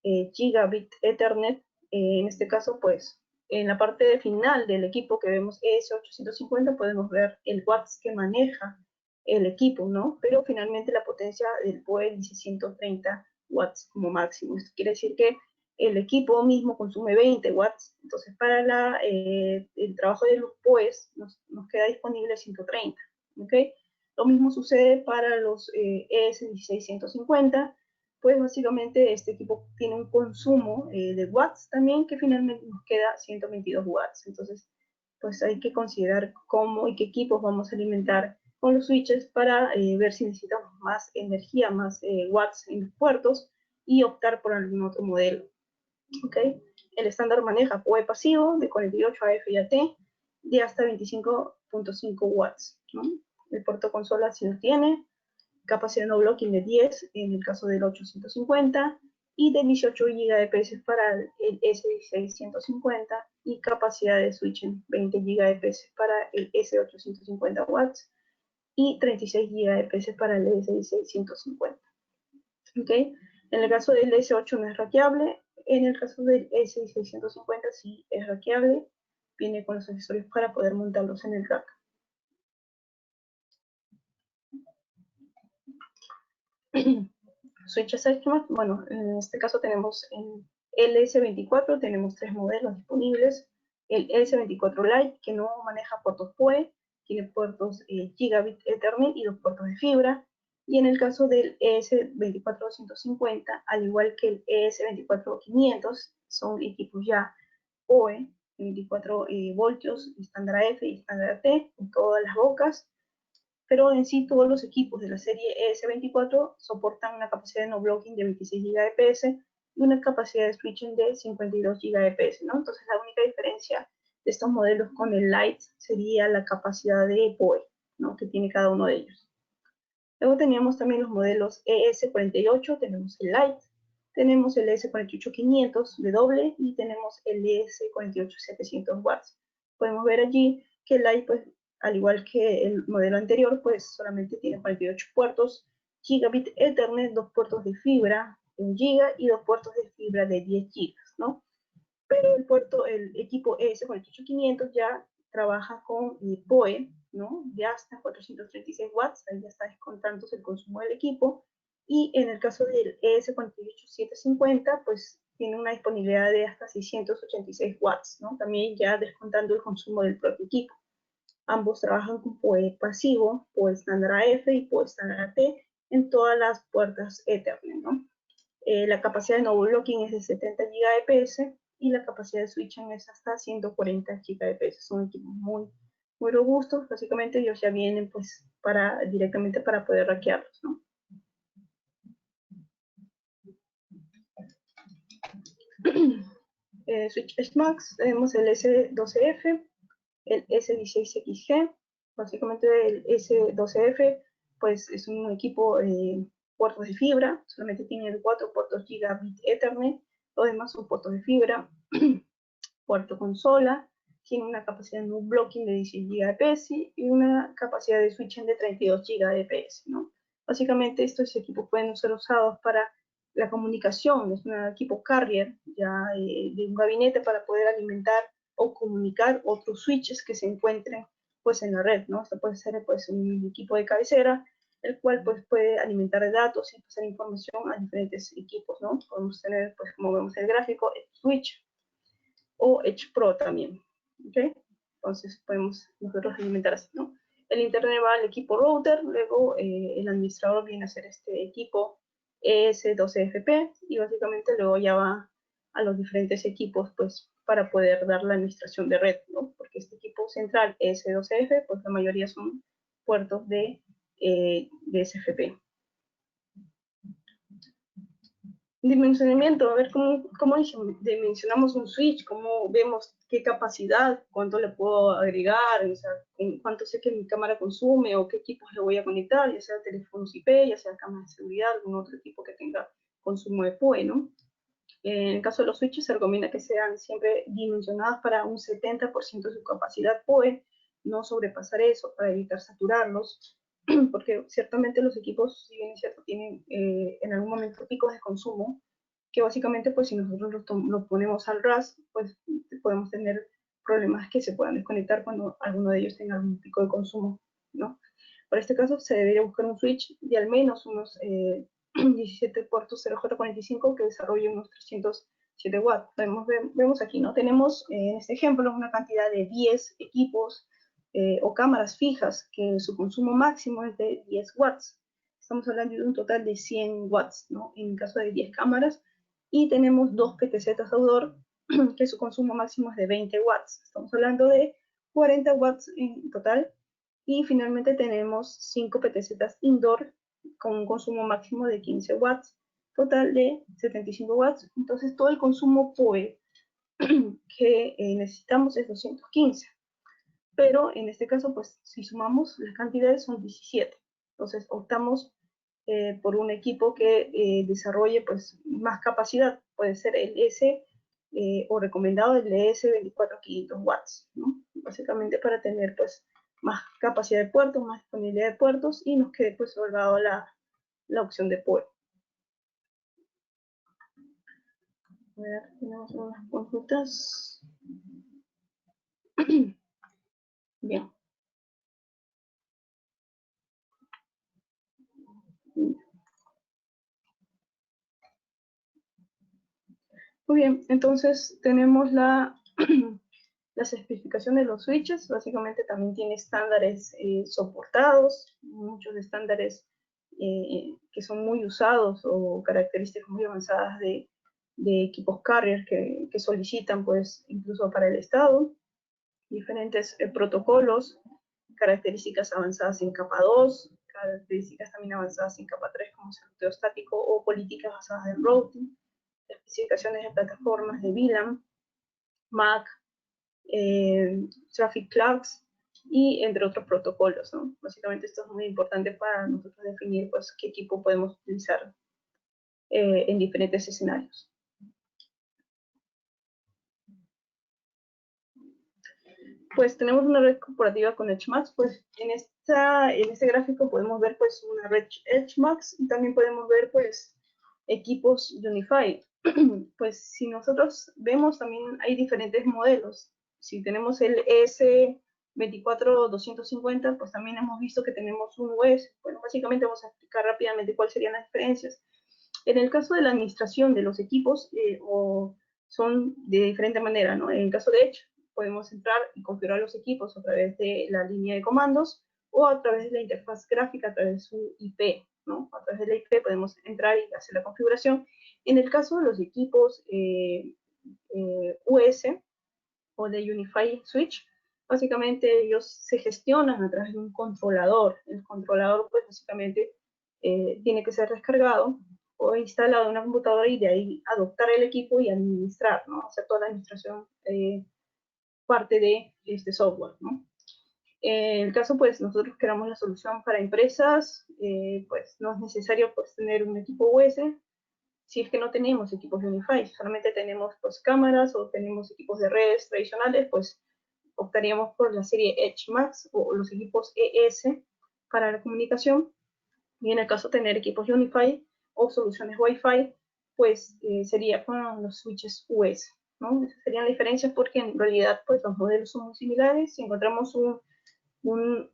Gigabit Ethernet. En este caso, pues, en la parte final del equipo que vemos ES850, podemos ver el watts que maneja el equipo, ¿no? Pero finalmente la potencia del PoE dice 130 watts como máximo. Esto quiere decir que el equipo mismo consume 20 watts, entonces para el trabajo de los PoEs nos queda disponible 130, ¿ok? Lo mismo sucede para los ES1650, pues básicamente este equipo tiene un consumo de watts también que finalmente nos queda 122 watts, entonces pues hay que considerar cómo y qué equipos vamos a alimentar con los switches para ver si necesitamos más energía, más watts en los puertos y optar por algún otro modelo. ¿Okay? El estándar maneja PoE pasivo de 48 AF y AT de hasta 25.5 watts, ¿no? El puerto consola sí lo tiene, capacidad no blocking de 10 en el caso del 850 y de 18 GHz para el S650 y capacidad de switching 20 GHz para el S850 watts y 36 GHz para el S650. ¿Okay? En el caso del S8 no es hackeable, en el caso del S650 sí es hackeable, viene con los accesorios para poder montarlos en el rack. Switches HMAC, bueno, en este caso tenemos en LS24, tenemos 3 modelos disponibles. El LS24 Lite, que no maneja puertos PoE, tiene puertos Gigabit Ethernet y 2 puertos de fibra. Y en el caso del ES24250, al igual que el ES24500, son equipos ya PoE, 24 voltios, estándar F y estándar T, en todas las bocas. Pero en sí todos los equipos de la serie ES24 soportan una capacidad de no blocking de 26 GHz y una capacidad de switching de 52 GHz, ¿no? Entonces la única diferencia de estos modelos con el Lite sería la capacidad de PoE, ¿no? Que tiene cada uno de ellos. Luego teníamos también los modelos ES48, tenemos el Lite, tenemos el ES48500 de doble y tenemos el ES48700 watts. Podemos ver allí que el Lite, pues, al igual que el modelo anterior, pues solamente tiene 48 puertos, Gigabit Ethernet, 2 puertos de fibra, 1 GB y 2 puertos de fibra de 10 GB, ¿no? Pero el equipo ES48500 ya trabaja con PoE, ¿no? De hasta 436 watts, ahí ya está descontándose el consumo del equipo. Y en el caso del ES48750, pues tiene una disponibilidad de hasta 686 watts, ¿no? También ya descontando el consumo del propio equipo. Ambos trabajan con PoE pasivo, PoE estándar AF y PoE estándar AT en todas las puertas Ethernet, ¿no? La capacidad de no blocking es de 70 GHz y la capacidad de switching es hasta 140 GHz. Son equipos muy, muy robustos. Básicamente ellos ya vienen pues directamente para poder hackearlos, ¿no? Switch SMAX, tenemos el S12F, el S16XG. Básicamente el S12F pues es un equipo puertos de fibra, solamente tiene 4 puertos Gigabit Ethernet, los demás son puertos de fibra, puerto consola, tiene una capacidad de no blocking de 16 GHz y una capacidad de switching de 32 GHz, ¿no? Básicamente estos equipos pueden ser usados para la comunicación, es un equipo carrier ya de un gabinete para poder alimentar o comunicar otros switches que se encuentren pues en la red, ¿no? Esto puede ser pues un equipo de cabecera, el cual pues puede alimentar datos y pasar información a diferentes equipos, ¿no? Podemos tener pues como vemos en el gráfico, el switch o Edge Pro también, ¿ok? Entonces podemos nosotros alimentar así, ¿no? El internet va al equipo router, luego el administrador viene a hacer este equipo ES12FP y básicamente luego ya va a los diferentes equipos pues para poder dar la administración de red, ¿no? Porque este equipo central ES12F pues la mayoría son puertos de SFP. Dimensionamiento, a ver cómo dimensionamos un switch, cómo vemos qué capacidad, cuánto le puedo agregar, o sea, cuánto sé que mi cámara consume o qué equipos le voy a conectar, ya sea teléfonos IP, ya sea cámaras de seguridad, algún otro equipo que tenga consumo de PoE, ¿no? En el caso de los switches se recomienda que sean siempre dimensionados para un 70% de su capacidad PoE, no sobrepasar eso para evitar saturarlos, porque ciertamente los equipos, si bien es cierto, tienen en algún momento picos de consumo, que básicamente pues si nosotros los ponemos al RAS, pues podemos tener problemas que se puedan desconectar cuando alguno de ellos tenga algún pico de consumo, ¿no? Para este caso se debería buscar un switch de al menos unos 17 puertos 0J45 que desarrolle unos 307 watts. Vemos aquí, ¿no? Tenemos en este ejemplo una cantidad de 10 equipos o cámaras fijas que su consumo máximo es de 10 watts. Estamos hablando de un total de 100 watts, ¿no? En caso de 10 cámaras. Y tenemos 2 PTZ outdoor que su consumo máximo es de 20 watts. Estamos hablando de 40 watts en total. Y finalmente tenemos 5 PTZ indoor con un consumo máximo de 15 watts, total de 75 watts. Entonces todo el consumo PoE que necesitamos es 215. Pero en este caso, pues si sumamos las cantidades son 17. Entonces optamos por un equipo que desarrolle pues más capacidad. Puede ser el S o recomendado el S24500 watts, ¿no? Básicamente para tener pues más capacidad de puertos, más disponibilidad de puertos y nos quede pues holgado la opción de puerto. A ver, tenemos unas consultas. Bien. Muy bien, entonces tenemos las especificaciones de los switches. Básicamente también tiene estándares soportados, muchos estándares que son muy usados o características muy avanzadas de equipos carrier que solicitan pues incluso para el estado, diferentes protocolos, características avanzadas en capa 2, características también avanzadas en capa 3 como circuito estático o políticas basadas en routing, especificaciones de plataformas de VLAN, MAC, Traffic Clocks y entre otros protocolos, ¿no? Básicamente esto es muy importante para nosotros definir pues, qué equipo podemos utilizar en diferentes escenarios. Pues tenemos una red corporativa con EdgeMax, pues en este gráfico podemos ver pues una red EdgeMax y también podemos ver pues equipos Unify. Pues si nosotros vemos también hay diferentes modelos. Si tenemos el ES24250, pues también hemos visto que tenemos un US. Bueno, básicamente vamos a explicar rápidamente cuáles serían las diferencias. En el caso de la administración de los equipos, son de diferente manera, ¿no? En el caso de Edge, podemos entrar y configurar los equipos a través de la línea de comandos o a través de la interfaz gráfica, a través de su IP, ¿no? A través de la IP podemos entrar y hacer la configuración. En el caso de los equipos US o de Unify Switch, básicamente ellos se gestionan a través de un controlador. El controlador, pues básicamente, tiene que ser descargado o instalado en una computadora y de ahí adoptar el equipo y administrar, ¿no? Hacer toda la administración parte de este software, ¿no? En el caso, pues, nosotros creamos la solución para empresas, pues, no es necesario, pues, tener un equipo US, si es que no tenemos equipos Unify, solamente tenemos, pues, cámaras o tenemos equipos de redes tradicionales, pues, optaríamos por la serie EdgeMax o los equipos ES para la comunicación, y en el caso de tener equipos Unify o soluciones Wi-Fi, pues, sería con los switches US, ¿no? Esas serían las diferencias porque en realidad pues los modelos son muy similares. Si encontramos un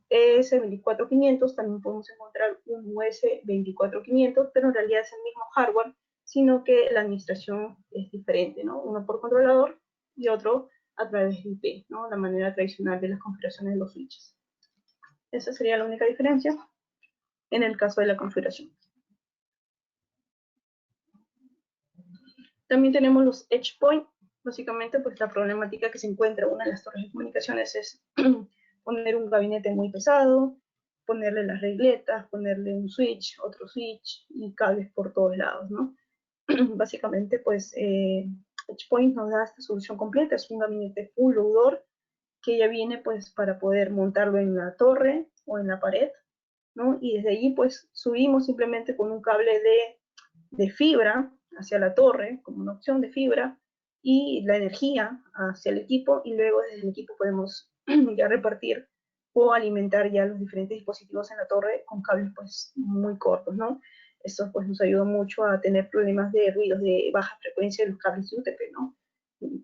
ES24500, también podemos encontrar un US24500, pero en realidad es el mismo hardware, sino que la administración es diferente, ¿no? Uno por controlador y otro a través de IP, ¿no? La manera tradicional de las configuraciones de los switches. Esa sería la única diferencia en el caso de la configuración. También tenemos los edge point. Básicamente, pues la problemática que se encuentra una de las torres de comunicaciones es poner un gabinete muy pesado, ponerle las regletas, ponerle un switch, otro switch y cables por todos lados, ¿no? Básicamente, pues EdgePoint nos da esta solución completa. Es un gabinete full loador que ya viene pues para poder montarlo en la torre o en la pared, ¿no? Y desde allí pues subimos simplemente con un cable de fibra hacia la torre, como una opción de fibra, y la energía hacia el equipo, y luego desde el equipo podemos ya repartir o alimentar ya los diferentes dispositivos en la torre con cables pues muy cortos, ¿no? Esto pues nos ayuda mucho a tener problemas de ruidos de baja frecuencia de los cables UTP, ¿no?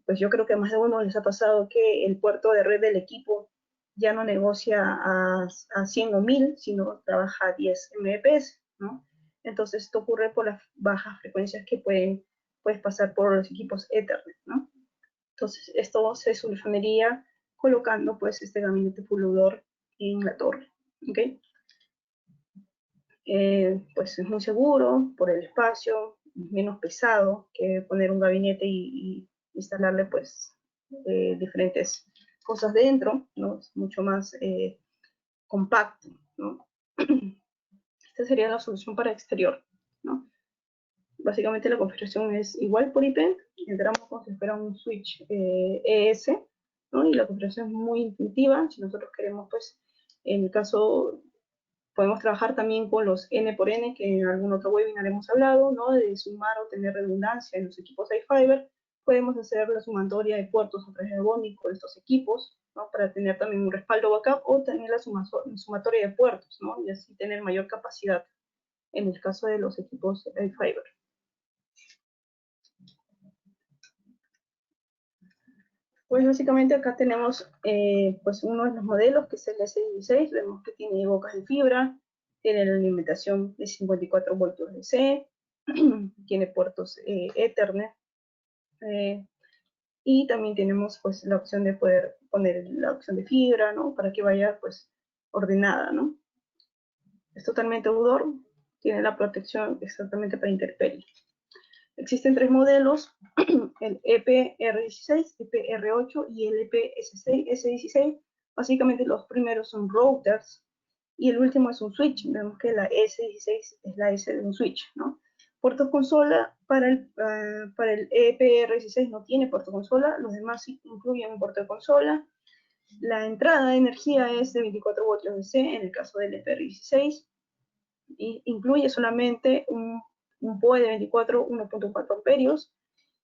Pues yo creo que a más de uno les ha pasado que el puerto de red del equipo ya no negocia a 100 o 1000, sino trabaja a 10 Mbps, ¿no? Entonces esto ocurre por las bajas frecuencias que puedes pasar por los equipos Ethernet, ¿no? Entonces esto se solucionaría colocando pues este gabinete pulidor en la torre, ¿ok? Pues es muy seguro por el espacio, menos pesado que poner un gabinete y instalarle pues diferentes cosas dentro, ¿no? Es mucho más compacto, ¿no? Esta sería la solución para exterior, ¿no? Básicamente la configuración es igual por IP, entramos como si fuera un switch ES, ¿no? Y la configuración es muy intuitiva. Si nosotros queremos, pues, en el caso, podemos trabajar también con los N por N, que en algún otro webinar hemos hablado, ¿no? De sumar o tener redundancia en los equipos iFiber. Podemos hacer la sumatoria de puertos a través de Bonding con estos equipos, ¿no? Para tener también un respaldo backup, o tener la sumatoria de puertos, ¿no? Y así tener mayor capacidad en el caso de los equipos iFiber. Pues básicamente acá tenemos pues uno de los modelos, que es el S16. Vemos que tiene bocas de fibra, tiene la alimentación de 54 voltios DC, tiene puertos Ethernet, y también tenemos pues la opción de poder poner la opción de fibra, ¿no? Para que vaya pues ordenada, ¿no? Es totalmente outdoor, tiene la protección exactamente para intemperie. Existen tres modelos, el EPR16, EPR8 y el EPS16. Básicamente los primeros son routers y el último es un switch. Vemos que la S16 es la S de un switch, ¿no? Puertos consola para el EPR16 no tiene puerto consola, los demás sí incluyen un puerto de consola. La entrada de energía es de 24 voltios DC en el caso del EPR16, y incluye solamente un PoE de 24, 1.4 amperios,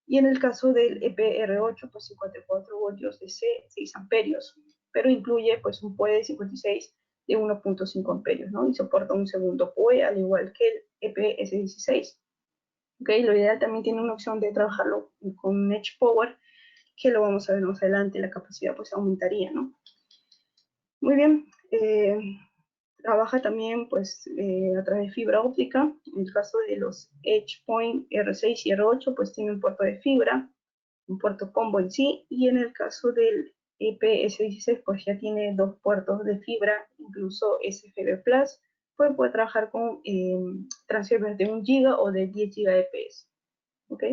y en el caso del EPR8, pues 54 voltios DC, 6 amperios, pero incluye pues un PoE de 56 de 1.5 amperios, ¿no? Y soporta un segundo PoE, al igual que el EPS16. ¿Okay? Lo ideal también tiene una opción de trabajarlo con Edge Power, que lo vamos a ver más adelante, la capacidad pues aumentaría, ¿no? Muy bien. Trabaja también pues a través de fibra óptica. En el caso de los EdgePoint R6 y R8, pues tiene un puerto de fibra, un puerto combo en sí, y en el caso del EPS16, pues ya tiene dos puertos de fibra, incluso SFB Plus, pues puede trabajar con transceivers de 1 GB o de 10 Gbps. ¿Ok?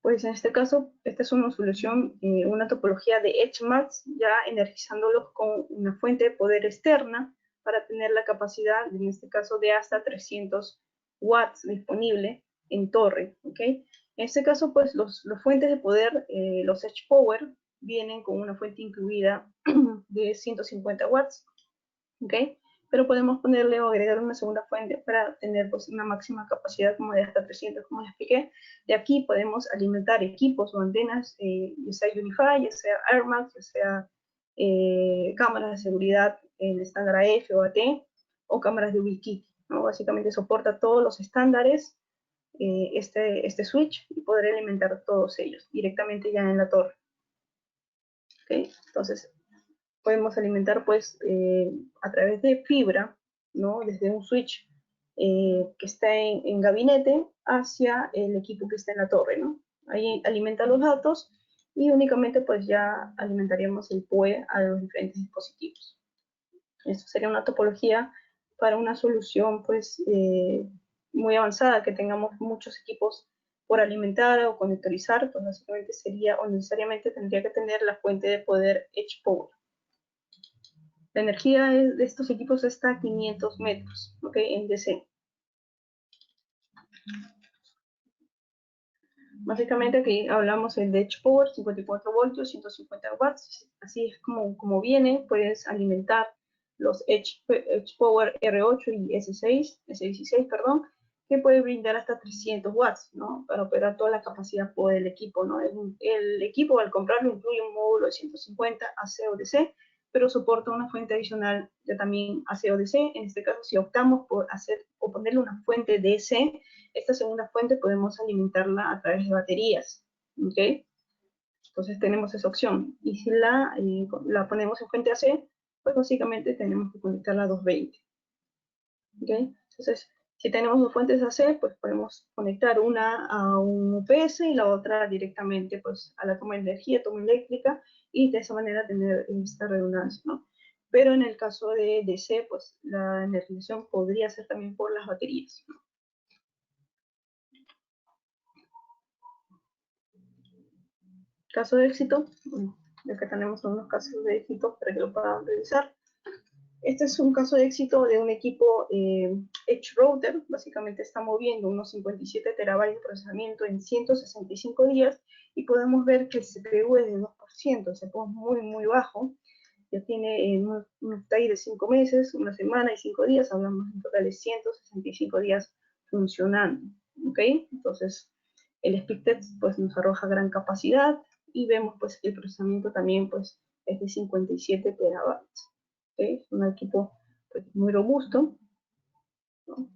Pues en este caso, esta es una solución, una topología de EdgeMax, ya energizándolos con una fuente de poder externa para tener la capacidad, en este caso, de hasta 300 watts disponible en torre, ¿ok? En este caso, pues los fuentes de poder, los Edge Power, vienen con una fuente incluida de 150 watts, ¿ok? Pero podemos ponerle o agregar una segunda fuente para tener pues, una máxima capacidad como de hasta 300, como les expliqué. De aquí podemos alimentar equipos o antenas, ya sea Unify, ya sea AirMax, ya sea cámaras de seguridad en estándar AF o AT, o cámaras de Wiki, ¿no? Básicamente soporta todos los estándares, este switch, y poder alimentar todos ellos directamente ya en la torre. ¿Okay? Entonces, podemos alimentar pues a través de fibra, ¿no? Desde un switch que está en gabinete hacia el equipo que está en la torre, ¿no? Ahí alimenta los datos y únicamente pues ya alimentaríamos el PoE a los diferentes dispositivos. Esto sería una topología para una solución pues muy avanzada, que tengamos muchos equipos por alimentar o conectorizar, pues básicamente sería, o necesariamente tendría que tener la fuente de poder Edge Power. La energía de estos equipos está a 500 metros, ¿ok? En DC. Básicamente aquí hablamos de Edge Power, 54 voltios, 150 watts. Así es como viene. Puedes alimentar los Edge Power R8 y S16, perdón, que puede brindar hasta 300 watts, ¿no? Para operar toda la capacidad del equipo, ¿no? El equipo, al comprarlo, incluye un módulo de 150 AC o DC, pero soporta una fuente adicional ya también AC o DC. En este caso, si optamos por hacer o ponerle una fuente DC, esta segunda fuente podemos alimentarla a través de baterías, ¿ok? Entonces tenemos esa opción. Y si la ponemos en fuente AC, pues básicamente tenemos que conectarla a 220, ¿ok? Entonces, si tenemos dos fuentes AC, pues podemos conectar una a un UPS y la otra directamente pues, a la toma de energía, toma eléctrica, y de esa manera tener esta redundancia, ¿no? Pero en el caso de DC, pues la energización podría ser también por las baterías, ¿no? Caso de éxito, bueno, ya que tenemos unos casos de éxito para que lo puedan revisar. Este es un caso de éxito de un equipo Edge Router. Básicamente está moviendo unos 57 terabytes de procesamiento en 165 días y podemos ver que el CPU es de 2%, el CPU es muy, muy bajo. Ya tiene un TAI de 5 meses, una semana y 5 días, hablamos en total de 165 días funcionando, ¿ok? Entonces, el SpeedTest pues nos arroja gran capacidad y vemos pues que el procesamiento también pues es de 57 terabytes. ¿Okay? Es un equipo pues, muy robusto, ¿no?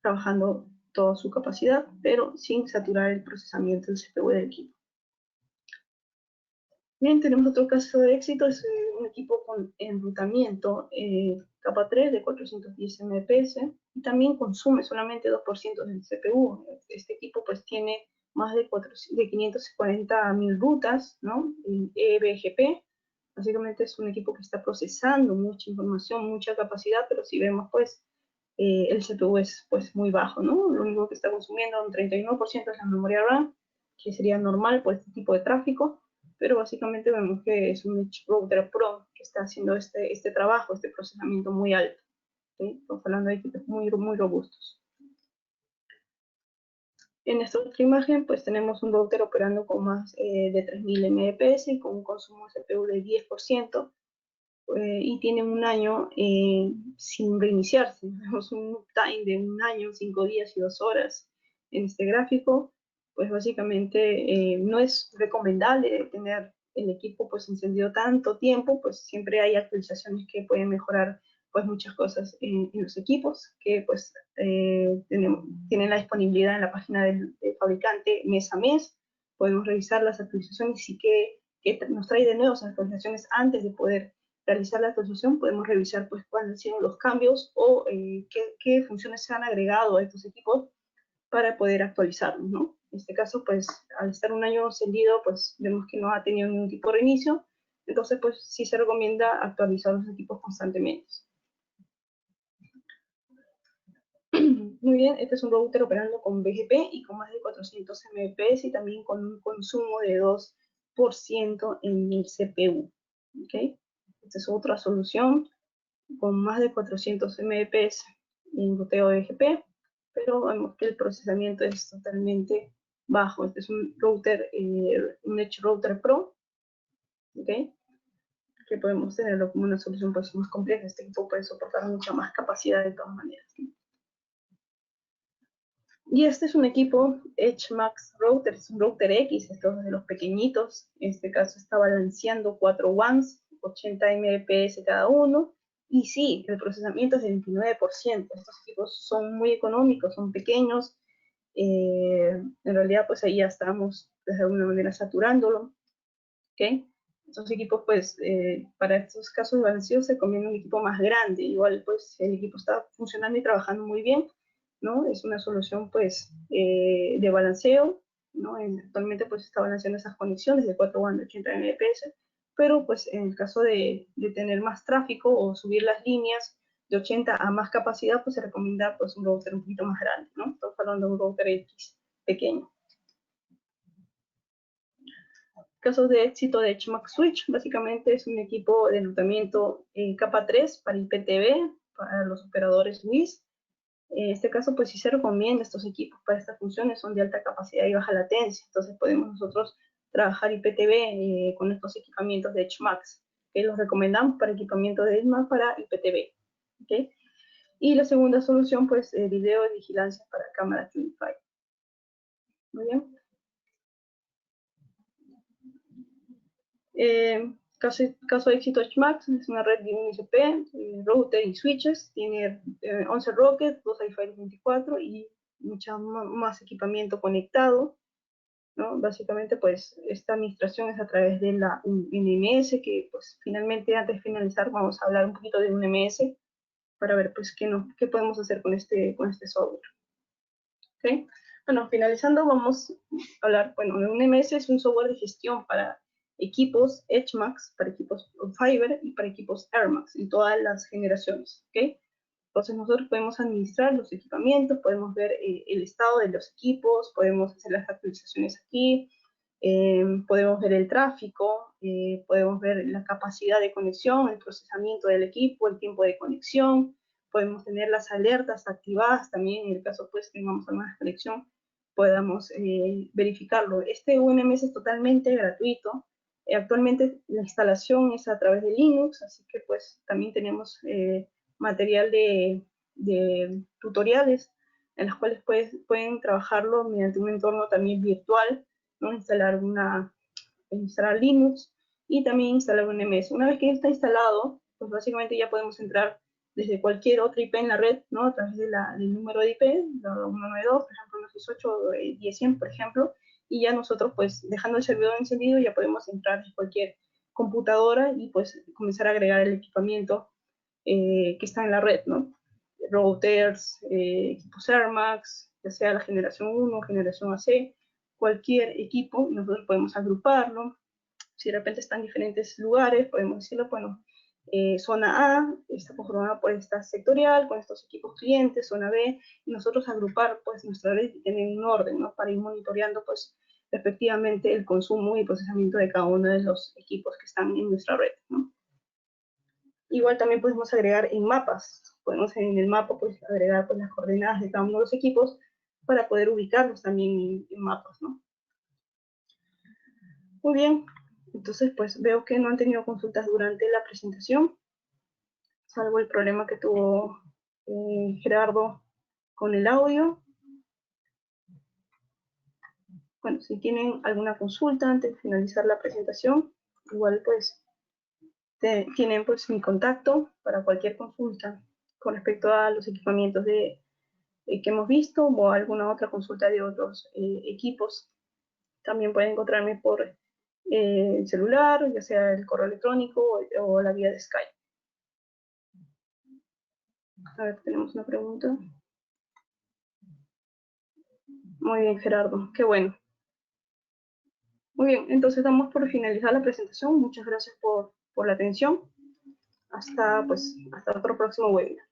Trabajando toda su capacidad, pero sin saturar el procesamiento del CPU del equipo. Bien, tenemos otro caso de éxito, es un equipo con enrutamiento capa 3 de 410 Mbps y también consume solamente 2% del CPU. Este equipo pues tiene más de 540.000 rutas, ¿no? En eBGP. Básicamente es un equipo que está procesando mucha información, mucha capacidad, pero si vemos pues el CPU es pues muy bajo, ¿no? Lo único que está consumiendo un 31% es la memoria RAM, que sería normal por este tipo de tráfico, pero básicamente vemos que es un Edge Router Pro que está haciendo este trabajo, este procesamiento muy alto. ¿Sí? Estamos hablando de equipos muy, muy robustos. En esta otra imagen, pues tenemos un router operando con más de 3000 Mbps y con un consumo de CPU de 10%, y tiene un año sin reiniciarse. Tenemos un time de un año, 5 días y 2 horas en este gráfico. Pues básicamente no es recomendable tener el equipo pues encendido tanto tiempo, pues siempre hay actualizaciones que pueden mejorar pues muchas cosas en los equipos, que pues tienen la disponibilidad en la página del fabricante mes a mes. Podemos revisar las actualizaciones y que nos trae de nuevo esas actualizaciones antes de poder realizar la actualización. Podemos revisar pues cuáles han sido los cambios o qué funciones se han agregado a estos equipos para poder actualizarlos, ¿no? En este caso, pues, al estar un año encendido, pues, vemos que no ha tenido ningún tipo de reinicio, entonces, pues, sí se recomienda actualizar los equipos constantemente. Muy bien, este es un router operando con BGP y con más de 400 Mbps y también con un consumo de 2% en el CPU, ¿ok? Esta es otra solución con más de 400 Mbps en ruteo BGP, pero vemos que el procesamiento es totalmente bajo. Este es un router, un Edge Router Pro, ¿ok? Que podemos tenerlo como una solución pues más compleja. Este equipo puede soportar mucha más capacidad de todas maneras. Y este es un equipo Edge Max Router, es un router X, estos de los pequeñitos. En este caso está balanceando 4 WANs, 80 Mbps cada uno. Y sí, el procesamiento es de 29%. Estos equipos son muy económicos, son pequeños. En realidad, pues ahí ya estamos de alguna manera saturándolo. ¿Okay? Estos equipos, pues, para estos casos de balanceo se conviene un equipo más grande. Igual, pues, el equipo está funcionando y trabajando muy bien, ¿no? Es una solución, pues, de balanceo, ¿no? Actualmente, pues, está balanceando esas conexiones de 4 WAN de 80 Mbps, pero, pues, en el caso de tener más tráfico o subir las líneas de 80 a más capacidad, pues, se recomienda, pues, un router un poquito más grande, ¿no? Estamos hablando de un router X pequeño. Casos de éxito de HMAX Switch, básicamente es un equipo de enrutamiento capa 3 para IPTV, para los operadores WIS. En este caso, pues sí se recomienda estos equipos para estas funciones, son de alta capacidad y baja latencia, entonces podemos nosotros trabajar IPTV con estos equipamientos de HMAX, que los recomendamos para equipamiento de ESMA para IPTV. ¿Okay? Y la segunda solución, pues video de vigilancia para cámaras Unify. Muy bien. Caso de éxito HMAX es una red de ISP, router y switches, tiene 11 rockets, 2 iFi 24 y mucho más equipamiento conectado, ¿no? Básicamente, pues, esta administración es a través de la NMS, que, pues, finalmente, antes de finalizar, vamos a hablar un poquito de un NMS para ver, pues, qué podemos hacer con este software. ¿Okay? Bueno, finalizando, vamos a hablar, bueno, un NMS es un software de gestión para equipos HMAX, para equipos Fiber y para equipos AirMax en todas las generaciones, ¿ok? Entonces nosotros podemos administrar los equipamientos, podemos ver el estado de los equipos, podemos hacer las actualizaciones aquí, podemos ver el tráfico, podemos ver la capacidad de conexión, el procesamiento del equipo, el tiempo de conexión, podemos tener las alertas activadas también, en el caso pues tengamos alguna desconexión, podamos verificarlo. Este UNMS es totalmente gratuito. Actualmente la instalación es a través de Linux, así que pues también tenemos material de tutoriales en los cuales pueden trabajarlo mediante un entorno también virtual, ¿no? Instalar Linux y también instalar un MS. Una vez que está instalado, pues básicamente ya podemos entrar desde cualquier otra IP en la red, ¿no? A través del número de IP, la 192, por ejemplo, 168, 10, por ejemplo, y ya nosotros, pues, dejando el servidor encendido, ya podemos entrar en cualquier computadora y, pues, comenzar a agregar el equipamiento que está en la red, ¿no? Routers, equipos AirMax, ya sea la generación 1, generación AC, cualquier equipo, nosotros podemos agruparlo. Si de repente están en diferentes lugares, podemos decirlo, bueno, zona A está conformada por esta sectorial, con estos equipos clientes, zona B, y nosotros agrupar pues nuestra red y tener un orden, ¿no? Para ir monitoreando pues efectivamente el consumo y procesamiento de cada uno de los equipos que están en nuestra red, ¿no? Igual también podemos agregar en mapas, podemos en el mapa pues agregar pues, las coordenadas de cada uno de los equipos para poder ubicarlos también en mapas, ¿no? Muy bien, entonces pues veo que no han tenido consultas durante la presentación, salvo el problema que tuvo Gerardo con el audio. Bueno, si tienen alguna consulta antes de finalizar la presentación, igual pues tienen pues mi contacto para cualquier consulta con respecto a los equipamientos que hemos visto o alguna otra consulta de otros equipos. También pueden encontrarme por el celular, ya sea el correo electrónico o la vía de Skype. A ver, tenemos una pregunta. Muy bien, Gerardo, qué bueno. Muy bien, entonces damos por finalizar la presentación. Muchas gracias por la atención. Hasta otro próximo webinar.